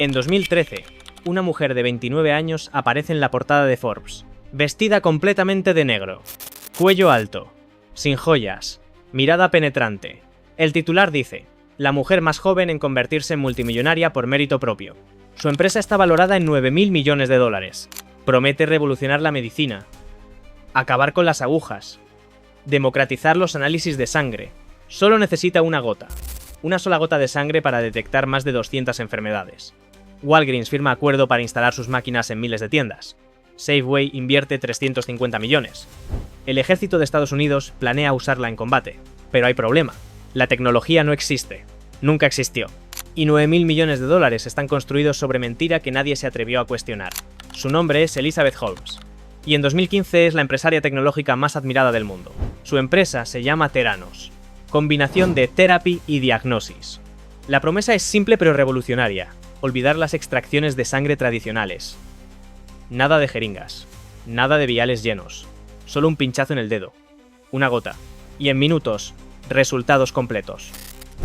En 2013, una mujer de 29 años aparece en la portada de Forbes, vestida completamente de negro, cuello alto, sin joyas, mirada penetrante. El titular dice: la mujer más joven en convertirse en multimillonaria por mérito propio. Su empresa está valorada en 9.000 millones de dólares. Promete revolucionar la medicina, acabar con las agujas, democratizar los análisis de sangre. Solo necesita una sola gota de sangre para detectar más de 200 enfermedades. Walgreens firma acuerdo para instalar sus máquinas en miles de tiendas. Safeway invierte 350 millones. El ejército de Estados Unidos planea usarla en combate. Pero hay problema. La tecnología no existe. Nunca existió. Y 9.000 millones de dólares están construidos sobre mentira que nadie se atrevió a cuestionar. Su nombre es Elizabeth Holmes. Y en 2015 es la empresaria tecnológica más admirada del mundo. Su empresa se llama Theranos. Combinación de therapy y diagnosis. La promesa es simple pero revolucionaria. Olvidar las extracciones de sangre tradicionales. Nada de jeringas. Nada de viales llenos. Solo un pinchazo en el dedo. Una gota. Y en minutos, resultados completos.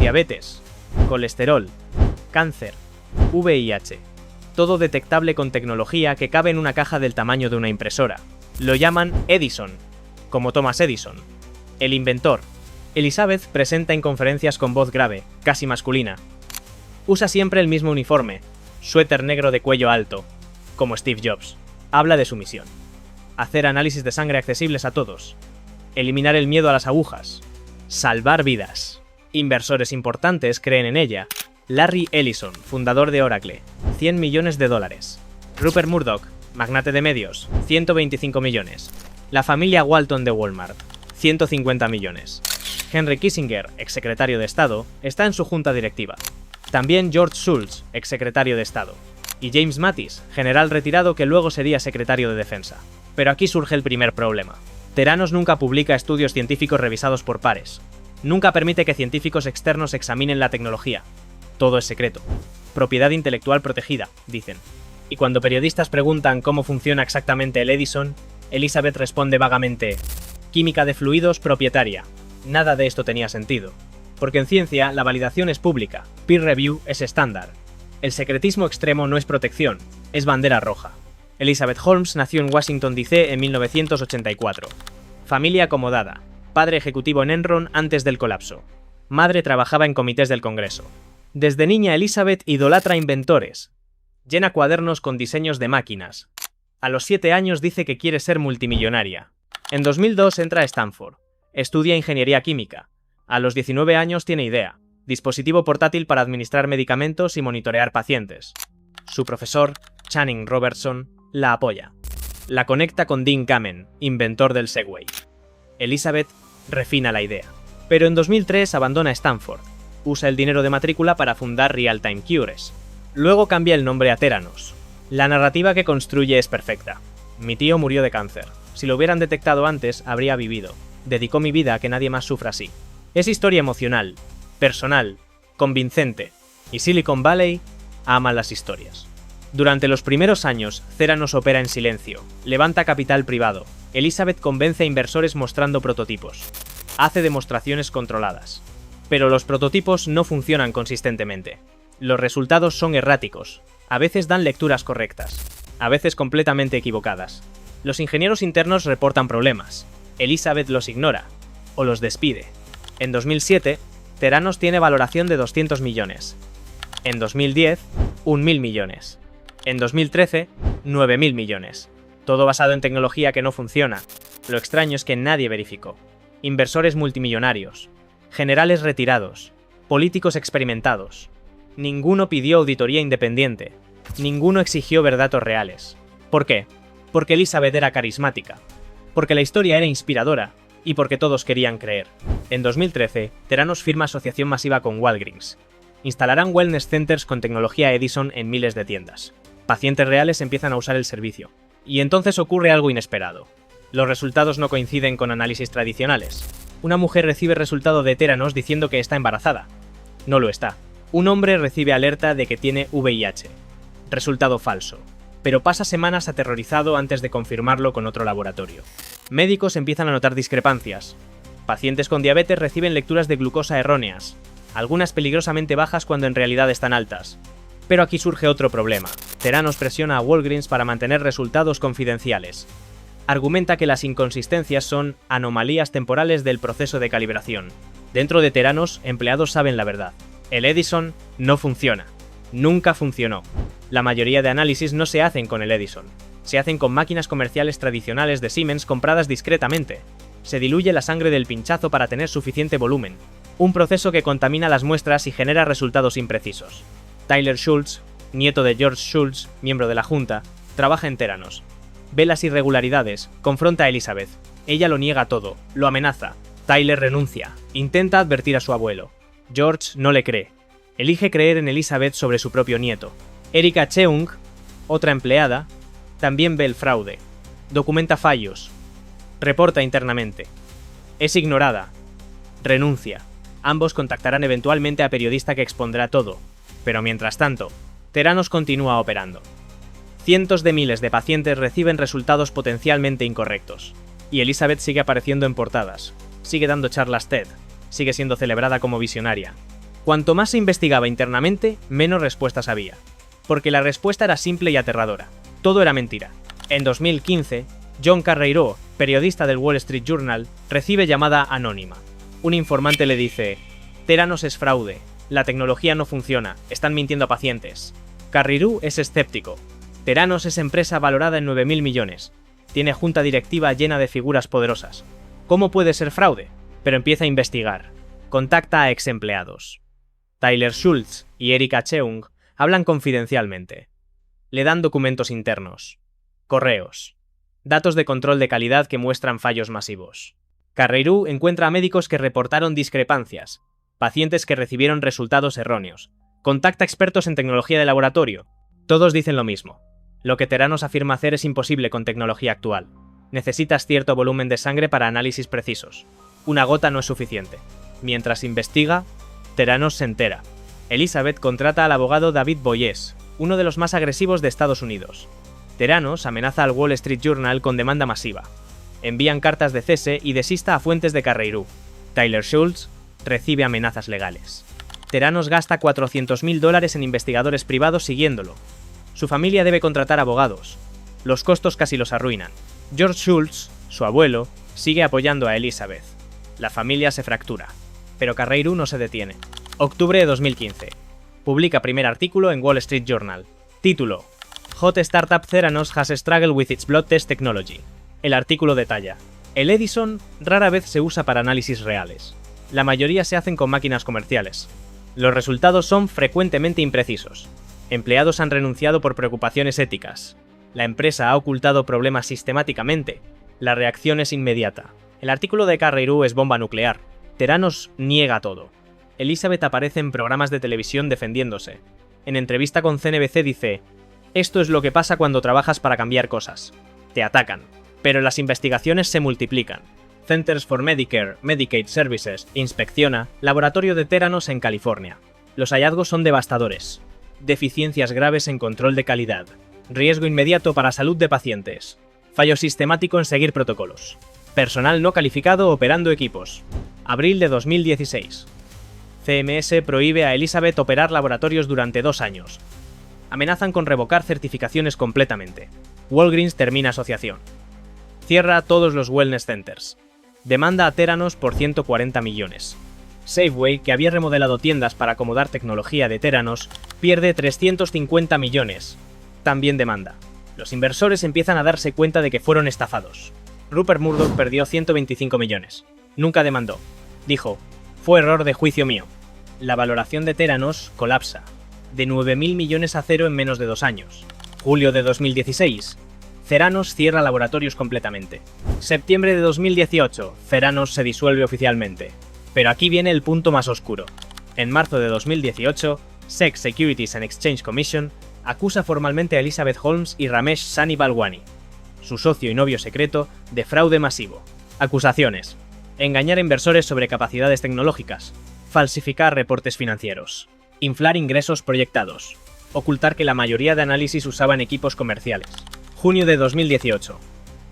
Diabetes, colesterol, cáncer, VIH. Todo detectable con tecnología que cabe en una caja del tamaño de una impresora. Lo llaman Edison, como Thomas Edison. El inventor. Elizabeth presenta en conferencias con voz grave, casi masculina. Usa siempre el mismo uniforme, suéter negro de cuello alto, como Steve Jobs. Habla de su misión: hacer análisis de sangre accesibles a todos, eliminar el miedo a las agujas, salvar vidas. Inversores importantes creen en ella. Larry Ellison, fundador de Oracle, 100 millones de dólares. Rupert Murdoch, magnate de medios, 125 millones. La familia Walton de Walmart, 150 millones. Henry Kissinger, exsecretario de Estado, está en su junta directiva. También George Shultz, exsecretario de Estado. Y James Mattis, general retirado que luego sería secretario de Defensa. Pero aquí surge el primer problema. Theranos nunca publica estudios científicos revisados por pares. Nunca permite que científicos externos examinen la tecnología. Todo es secreto. Propiedad intelectual protegida, dicen. Y cuando periodistas preguntan cómo funciona exactamente el Edison, Elizabeth responde vagamente: química de fluidos propietaria. Nada de esto tenía sentido. Porque en ciencia la validación es pública, peer review es estándar. El secretismo extremo no es protección, es bandera roja. Elizabeth Holmes nació en Washington, D.C. en 1984. Familia acomodada. Padre ejecutivo en Enron antes del colapso. Madre trabajaba en comités del Congreso. Desde niña Elizabeth idolatra inventores. Llena cuadernos con diseños de máquinas. A los 7 años dice que quiere ser multimillonaria. En 2002 entra a Stanford. Estudia ingeniería química. A los 19 años tiene idea: dispositivo portátil para administrar medicamentos y monitorear pacientes. Su profesor, Channing Robertson, la apoya. La conecta con Dean Kamen, inventor del Segway. Elizabeth refina la idea. Pero en 2003 abandona Stanford. Usa el dinero de matrícula para fundar Real Time Cures. Luego cambia el nombre a Theranos. La narrativa que construye es perfecta. Mi tío murió de cáncer. Si lo hubieran detectado antes, habría vivido. Dedicó mi vida a que nadie más sufra así. Es historia emocional, personal, convincente. Y Silicon Valley ama las historias. Durante los primeros años, Theranos opera en silencio. Levanta capital privado. Elizabeth convence a inversores mostrando prototipos. Hace demostraciones controladas. Pero los prototipos no funcionan consistentemente. Los resultados son erráticos. A veces dan lecturas correctas. A veces completamente equivocadas. Los ingenieros internos reportan problemas. Elizabeth los ignora. O los despide. En 2007, Theranos tiene valoración de 200 millones. En 2010, 1.000 millones. En 2013, 9.000 millones. Todo basado en tecnología que no funciona. Lo extraño es que nadie verificó. Inversores multimillonarios. Generales retirados. Políticos experimentados. Ninguno pidió auditoría independiente. Ninguno exigió ver datos reales. ¿Por qué? Porque Elizabeth era carismática. Porque la historia era inspiradora. Y porque todos querían creer. En 2013, Theranos firma asociación masiva con Walgreens. Instalarán wellness centers con tecnología Edison en miles de tiendas. Pacientes reales empiezan a usar el servicio. Y entonces ocurre algo inesperado. Los resultados no coinciden con análisis tradicionales. Una mujer recibe resultado de Theranos diciendo que está embarazada. No lo está. Un hombre recibe alerta de que tiene VIH. Resultado falso. Pero pasa semanas aterrorizado antes de confirmarlo con otro laboratorio. Médicos empiezan a notar discrepancias. Pacientes con diabetes reciben lecturas de glucosa erróneas, algunas peligrosamente bajas cuando en realidad están altas. Pero aquí surge otro problema. Theranos presiona a Walgreens para mantener resultados confidenciales. Argumenta que las inconsistencias son anomalías temporales del proceso de calibración. Dentro de Theranos, empleados saben la verdad. El Edison no funciona. Nunca funcionó. La mayoría de análisis no se hacen con el Edison. Se hacen con máquinas comerciales tradicionales de Siemens compradas discretamente. Se diluye la sangre del pinchazo para tener suficiente volumen. Un proceso que contamina las muestras y genera resultados imprecisos. Tyler Schultz, nieto de George Schultz, miembro de la Junta, trabaja en Theranos. Ve las irregularidades, confronta a Elizabeth. Ella lo niega todo, lo amenaza. Tyler renuncia, intenta advertir a su abuelo. George no le cree. Elige creer en Elizabeth sobre su propio nieto. Erika Cheung, otra empleada, también ve el fraude. Documenta fallos. Reporta internamente. Es ignorada. Renuncia. Ambos contactarán eventualmente a periodista que expondrá todo. Pero mientras tanto, Theranos continúa operando. Cientos de miles de pacientes reciben resultados potencialmente incorrectos. Y Elizabeth sigue apareciendo en portadas. Sigue dando charlas TED. Sigue siendo celebrada como visionaria. Cuanto más se investigaba internamente, menos respuestas había. Porque la respuesta era simple y aterradora. Todo era mentira. En 2015, John Carreyrou, periodista del Wall Street Journal, recibe llamada anónima. Un informante le dice: Theranos es fraude, la tecnología no funciona, están mintiendo a pacientes. Carreyrou es escéptico. Theranos es empresa valorada en 9.000 millones. Tiene junta directiva llena de figuras poderosas. ¿Cómo puede ser fraude? Pero empieza a investigar. Contacta a ex empleados. Tyler Schultz y Erika Cheung hablan confidencialmente. Le dan documentos internos, correos, datos de control de calidad que muestran fallos masivos. Carreyrou encuentra a médicos que reportaron discrepancias, pacientes que recibieron resultados erróneos. Contacta a expertos en tecnología de laboratorio. Todos dicen lo mismo. Lo que Theranos afirma hacer es imposible con tecnología actual. Necesitas cierto volumen de sangre para análisis precisos. Una gota no es suficiente. Mientras investiga, Theranos se entera. Elizabeth contrata al abogado David Boies, uno de los más agresivos de Estados Unidos. Theranos amenaza al Wall Street Journal con demanda masiva. Envían cartas de cese y desista a fuentes de Carreyrou. Tyler Schultz recibe amenazas legales. Theranos gasta $400.000 en investigadores privados siguiéndolo. Su familia debe contratar abogados. Los costos casi los arruinan. George Schultz, su abuelo, sigue apoyando a Elizabeth. La familia se fractura. Pero Carreyrou no se detiene. Octubre de 2015. Publica primer artículo en Wall Street Journal. Título: Hot Startup Theranos has struggled with its blood test technology. El artículo detalla: el Edison rara vez se usa para análisis reales. La mayoría se hacen con máquinas comerciales. Los resultados son frecuentemente imprecisos. Empleados han renunciado por preocupaciones éticas. La empresa ha ocultado problemas sistemáticamente. La reacción es inmediata. El artículo de Carreyrou es bomba nuclear. Theranos niega todo. Elizabeth aparece en programas de televisión defendiéndose. En entrevista con CNBC dice: esto es lo que pasa cuando trabajas para cambiar cosas. Te atacan. Pero las investigaciones se multiplican. Centers for Medicare, Medicaid Services inspecciona laboratorio de Theranos en California. Los hallazgos son devastadores. Deficiencias graves en control de calidad. Riesgo inmediato para salud de pacientes. Fallo sistemático en seguir protocolos. Personal no calificado operando equipos. Abril de 2016. CMS prohíbe a Elizabeth operar laboratorios durante 2 años. Amenazan con revocar certificaciones completamente. Walgreens termina asociación. Cierra todos los wellness centers. Demanda a Theranos por 140 millones. Safeway, que había remodelado tiendas para acomodar tecnología de Theranos, pierde 350 millones. También demanda. Los inversores empiezan a darse cuenta de que fueron estafados. Rupert Murdoch perdió 125 millones. Nunca demandó. Dijo: fue error de juicio mío. La valoración de Theranos colapsa. De 9.000 millones a cero en menos de 2 años. Julio de 2016. Theranos cierra laboratorios completamente. Septiembre de 2018. Theranos se disuelve oficialmente. Pero aquí viene el punto más oscuro. En marzo de 2018, SEC Securities and Exchange Commission acusa formalmente a Elizabeth Holmes y Ramesh Sani Balwani, su socio y novio secreto, de fraude masivo. Acusaciones: engañar a inversores sobre capacidades tecnológicas, falsificar reportes financieros, inflar ingresos proyectados, ocultar que la mayoría de análisis usaban equipos comerciales. Junio de 2018.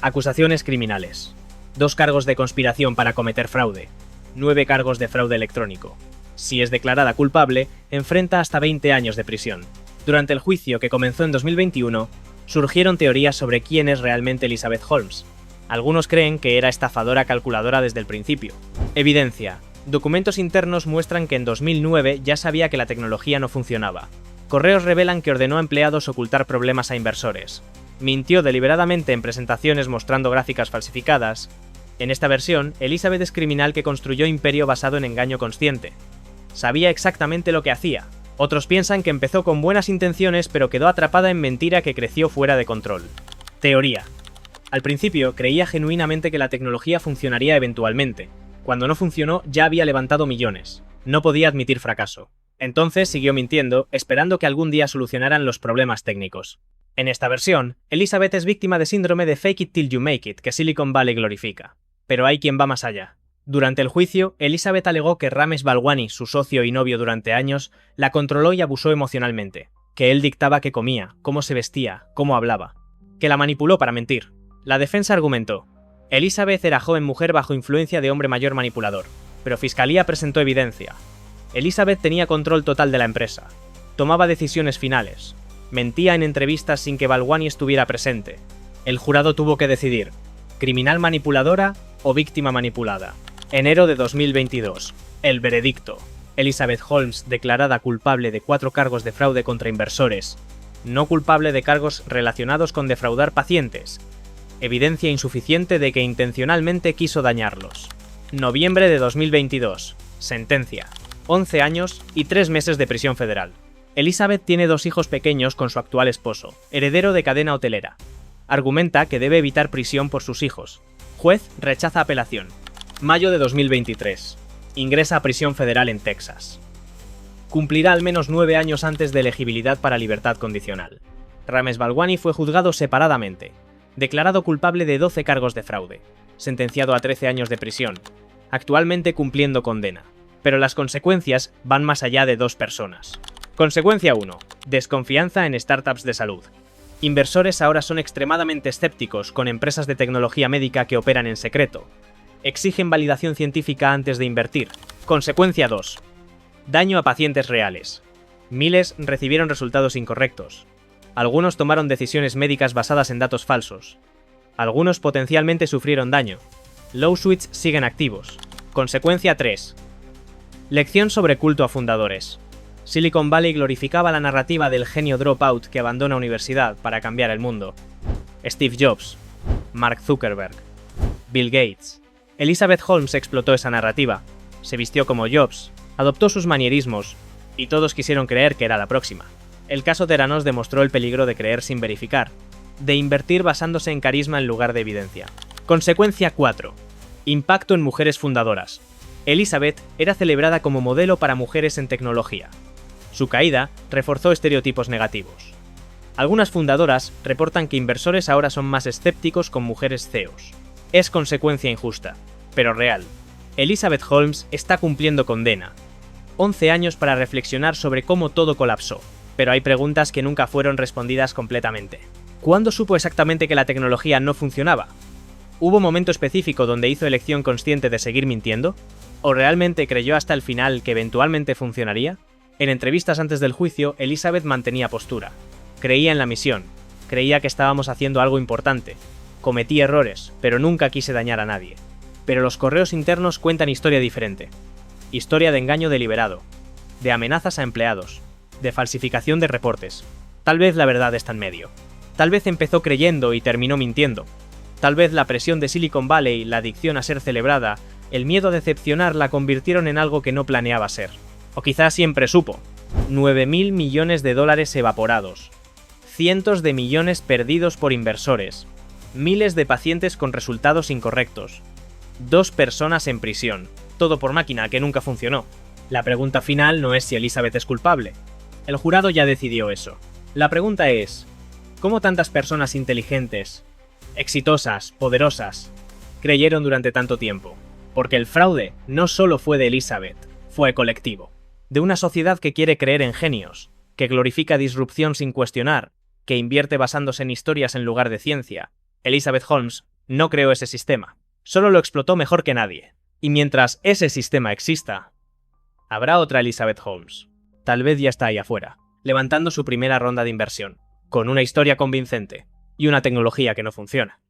Acusaciones criminales. 2 cargos de conspiración para cometer fraude. 9 cargos de fraude electrónico. Si es declarada culpable, enfrenta hasta 20 años de prisión. Durante el juicio, que comenzó en 2021, surgieron teorías sobre quién es realmente Elizabeth Holmes. Algunos creen que era estafadora calculadora desde el principio. Evidencia. Documentos internos muestran que en 2009 ya sabía que la tecnología no funcionaba. Correos revelan que ordenó a empleados ocultar problemas a inversores. Mintió deliberadamente en presentaciones mostrando gráficas falsificadas. En esta versión, Elizabeth es criminal que construyó imperio basado en engaño consciente. Sabía exactamente lo que hacía. Otros piensan que empezó con buenas intenciones pero quedó atrapada en mentira que creció fuera de control. Teoría. Al principio creía genuinamente que la tecnología funcionaría eventualmente. Cuando no funcionó ya había levantado millones. No podía admitir fracaso. Entonces siguió mintiendo, esperando que algún día solucionaran los problemas técnicos. En esta versión, Elizabeth es víctima de síndrome de fake it till you make it que Silicon Valley glorifica. Pero hay quien va más allá. Durante el juicio, Elizabeth alegó que Ramesh Balwani, su socio y novio durante años, la controló y abusó emocionalmente, que él dictaba qué comía, cómo se vestía, cómo hablaba, que la manipuló para mentir. La defensa argumentó: Elizabeth era joven mujer bajo influencia de hombre mayor manipulador, pero Fiscalía presentó evidencia. Elizabeth tenía control total de la empresa, tomaba decisiones finales, mentía en entrevistas sin que Balwani estuviera presente. El jurado tuvo que decidir: criminal manipuladora o víctima manipulada. Enero de 2022. El veredicto. Elizabeth Holmes declarada culpable de 4 cargos de fraude contra inversores. No culpable de cargos relacionados con defraudar pacientes. Evidencia insuficiente de que intencionalmente quiso dañarlos. Noviembre de 2022. Sentencia. 11 años y 3 meses de prisión federal. Elizabeth tiene 2 hijos pequeños con su actual esposo, heredero de cadena hotelera. Argumenta que debe evitar prisión por sus hijos. Juez rechaza apelación. Mayo de 2023. Ingresa a prisión federal en Texas. Cumplirá al menos 9 años antes de elegibilidad para libertad condicional. Ramesh Balwani fue juzgado separadamente. Declarado culpable de 12 cargos de fraude. Sentenciado a 13 años de prisión. Actualmente cumpliendo condena. Pero las consecuencias van más allá de 2 personas. Consecuencia 1. Desconfianza en startups de salud. Inversores ahora son extremadamente escépticos con empresas de tecnología médica que operan en secreto. Exigen validación científica antes de invertir. Consecuencia 2. Daño a pacientes reales. Miles recibieron resultados incorrectos. Algunos tomaron decisiones médicas basadas en datos falsos. Algunos potencialmente sufrieron daño. Lawsuits siguen activos. Consecuencia 3. Lección sobre culto a fundadores. Silicon Valley glorificaba la narrativa del genio dropout que abandona universidad para cambiar el mundo. Steve Jobs, Mark Zuckerberg, Bill Gates. Elizabeth Holmes explotó esa narrativa, se vistió como Jobs, adoptó sus manierismos, y todos quisieron creer que era la próxima. El caso Theranos demostró el peligro de creer sin verificar, de invertir basándose en carisma en lugar de evidencia. Consecuencia 4. Impacto en mujeres fundadoras. Elizabeth era celebrada como modelo para mujeres en tecnología. Su caída reforzó estereotipos negativos. Algunas fundadoras reportan que inversores ahora son más escépticos con mujeres CEOs. Es consecuencia injusta, pero real. Elizabeth Holmes está cumpliendo condena. 11 años para reflexionar sobre cómo todo colapsó, pero hay preguntas que nunca fueron respondidas completamente. ¿Cuándo supo exactamente que la tecnología no funcionaba? ¿Hubo momento específico donde hizo elección consciente de seguir mintiendo? ¿O realmente creyó hasta el final que eventualmente funcionaría? En entrevistas antes del juicio, Elizabeth mantenía postura. Creía en la misión, creía que estábamos haciendo algo importante. Cometí errores, pero nunca quise dañar a nadie. Pero los correos internos cuentan historia diferente. Historia de engaño deliberado, de amenazas a empleados, de falsificación de reportes. Tal vez la verdad está en medio. Tal vez empezó creyendo y terminó mintiendo. Tal vez la presión de Silicon Valley, la adicción a ser celebrada, el miedo a decepcionar la convirtieron en algo que no planeaba ser. O quizás siempre supo. 9.000 millones de dólares evaporados. Cientos de millones perdidos por inversores. Miles de pacientes con resultados incorrectos. 2 personas en prisión. Todo por máquina que nunca funcionó. La pregunta final no es si Elizabeth es culpable. El jurado ya decidió eso. La pregunta es: ¿cómo tantas personas inteligentes, exitosas, poderosas, creyeron durante tanto tiempo? Porque el fraude no solo fue de Elizabeth, fue colectivo. De una sociedad que quiere creer en genios, que glorifica disrupción sin cuestionar, que invierte basándose en historias en lugar de ciencia. Elizabeth Holmes no creó ese sistema, solo lo explotó mejor que nadie. Y mientras ese sistema exista, habrá otra Elizabeth Holmes. Tal vez ya está ahí afuera, levantando su primera ronda de inversión, con una historia convincente y una tecnología que no funciona.